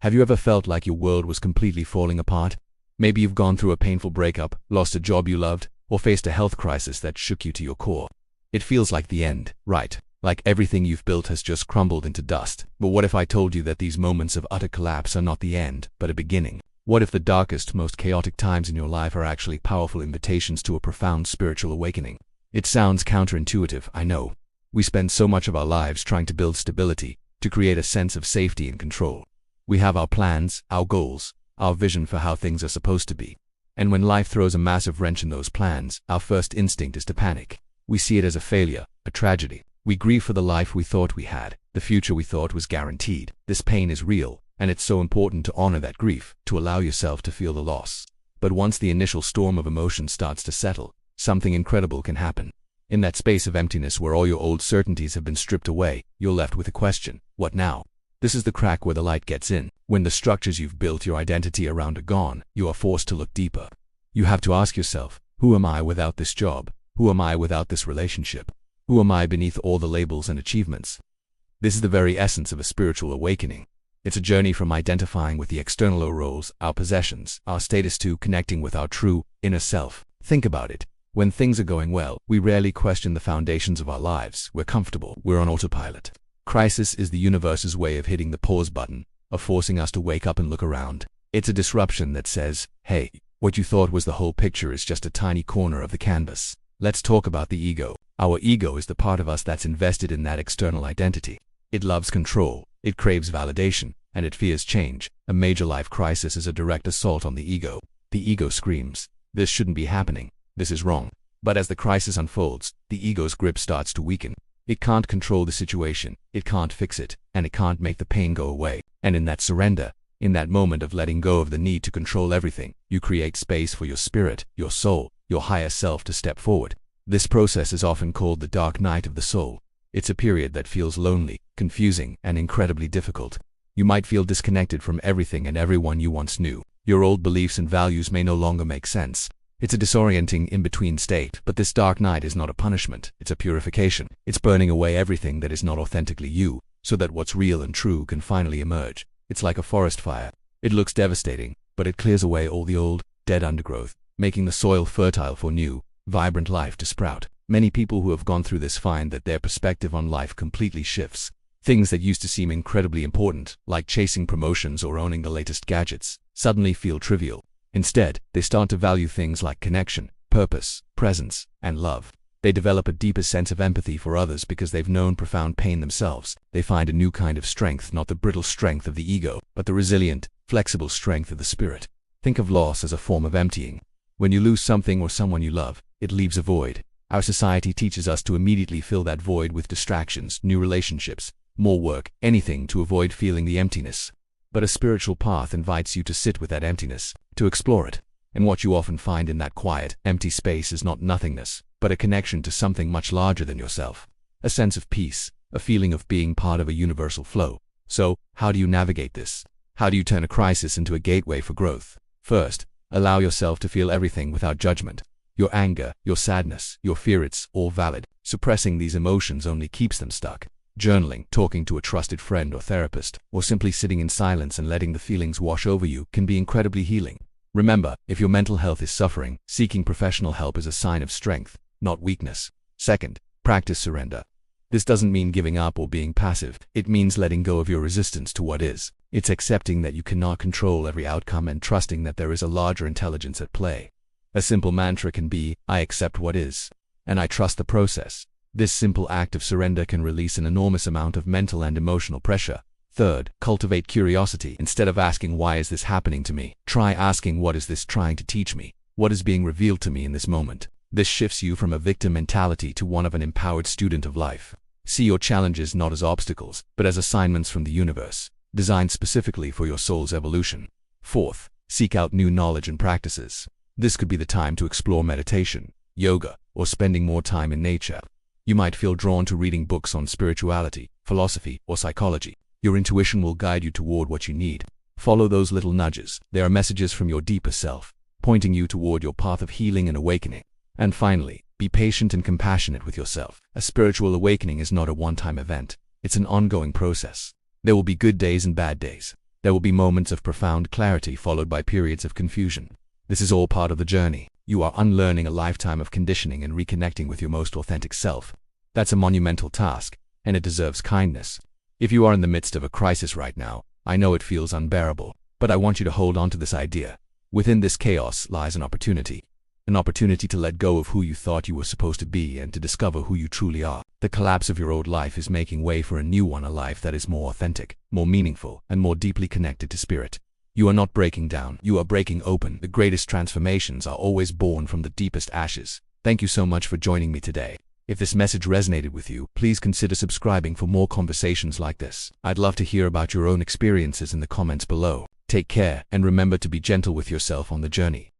Have you ever felt like your world was completely falling apart? Maybe you've gone through a painful breakup, lost a job you loved, or faced a health crisis that shook you to your core. It feels like the end, right? Like everything you've built has just crumbled into dust. But what if I told you that these moments of utter collapse are not the end, but a beginning? What if the darkest, most chaotic times in your life are actually powerful invitations to a profound spiritual awakening? It sounds counterintuitive, I know. We spend so much of our lives trying to build stability, to create a sense of safety and control. We have our plans, our goals, our vision for how things are supposed to be. And when life throws a massive wrench in those plans, our first instinct is to panic. We see it as a failure, a tragedy. We grieve for the life we thought we had, the future we thought was guaranteed. This pain is real, and it's so important to honor that grief, to allow yourself to feel the loss. But once the initial storm of emotion starts to settle, something incredible can happen. In that space of emptiness where all your old certainties have been stripped away, you're left with a question: what now? This is the crack where the light gets in. When the structures you've built your identity around are gone, you are forced to look deeper. You have to ask yourself, who am I without this job? Who am I without this relationship? Who am I beneath all the labels and achievements? This is the very essence of a spiritual awakening. It's a journey from identifying with the external roles, our possessions, our status to connecting with our true, inner self. Think about it. When things are going well, we rarely question the foundations of our lives. We're comfortable. We're on autopilot. Crisis is the universe's way of hitting the pause button, of forcing us to wake up and look around. It's a disruption that says, hey, what you thought was the whole picture is just a tiny corner of the canvas. Let's talk about the ego. Our ego is the part of us that's invested in that external identity. It loves control, it craves validation, and it fears change. A major life crisis is a direct assault on the ego. The ego screams, this shouldn't be happening, this is wrong. But as the crisis unfolds, the ego's grip starts to weaken. It can't control the situation, it can't fix it, and it can't make the pain go away. And in that surrender, in that moment of letting go of the need to control everything, you create space for your spirit, your soul, your higher self to step forward. This process is often called the dark night of the soul. It's a period that feels lonely, confusing, and incredibly difficult. You might feel disconnected from everything and everyone you once knew. Your old beliefs and values may no longer make sense. It's a disorienting in-between state, but this dark night is not a punishment, it's a purification. It's burning away everything that is not authentically you, so that what's real and true can finally emerge. It's like a forest fire. It looks devastating, but it clears away all the old, dead undergrowth, making the soil fertile for new, vibrant life to sprout. Many people who have gone through this find that their perspective on life completely shifts. Things that used to seem incredibly important, like chasing promotions or owning the latest gadgets, suddenly feel trivial. Instead, they start to value things like connection, purpose, presence, and love. They develop a deeper sense of empathy for others because they've known profound pain themselves. They find a new kind of strength, not the brittle strength of the ego, but the resilient, flexible strength of the spirit. Think of loss as a form of emptying. When you lose something or someone you love, it leaves a void. Our society teaches us to immediately fill that void with distractions, new relationships, more work, anything to avoid feeling the emptiness. But a spiritual path invites you to sit with that emptiness, to explore it. And what you often find in that quiet, empty space is not nothingness, but a connection to something much larger than yourself. A sense of peace, a feeling of being part of a universal flow. So, how do you navigate this? How do you turn a crisis into a gateway for growth? First, allow yourself to feel everything without judgment. Your anger, your sadness, your fear, it's all valid. Suppressing these emotions only keeps them stuck. Journaling, talking to a trusted friend or therapist, or simply sitting in silence and letting the feelings wash over you can be incredibly healing. Remember, if your mental health is suffering, seeking professional help is a sign of strength, not weakness. Second, practice surrender. This doesn't mean giving up or being passive. It means letting go of your resistance to what is. It's accepting that you cannot control every outcome and trusting that there is a larger intelligence at play. A simple mantra can be, I accept what is, and I trust the process. This simple act of surrender can release an enormous amount of mental and emotional pressure. Third, cultivate curiosity. Instead of asking, why is this happening to me? Try asking, what is this trying to teach me? What is being revealed to me in this moment? This shifts you from a victim mentality to one of an empowered student of life. See your challenges not as obstacles, but as assignments from the universe, designed specifically for your soul's evolution. Fourth, seek out new knowledge and practices. This could be the time to explore meditation, yoga, or spending more time in nature. You might feel drawn to reading books on spirituality, philosophy, or psychology. Your intuition will guide you toward what you need. Follow those little nudges. They are messages from your deeper self, pointing you toward your path of healing and awakening. And finally, be patient and compassionate with yourself. A spiritual awakening is not a one-time event. It's an ongoing process. There will be good days and bad days. There will be moments of profound clarity followed by periods of confusion. This is all part of the journey. You are unlearning a lifetime of conditioning and reconnecting with your most authentic self. That's a monumental task, and it deserves kindness. If you are in the midst of a crisis right now, I know it feels unbearable, but I want you to hold on to this idea. Within this chaos lies an opportunity to let go of who you thought you were supposed to be and to discover who you truly are. The collapse of your old life is making way for a new one, a life that is more authentic, more meaningful, and more deeply connected to spirit. You are not breaking down, you are breaking open. The greatest transformations are always born from the deepest ashes. Thank you so much for joining me today. If this message resonated with you, please consider subscribing for more conversations like this. I'd love to hear about your own experiences in the comments below. Take care, and remember to be gentle with yourself on the journey.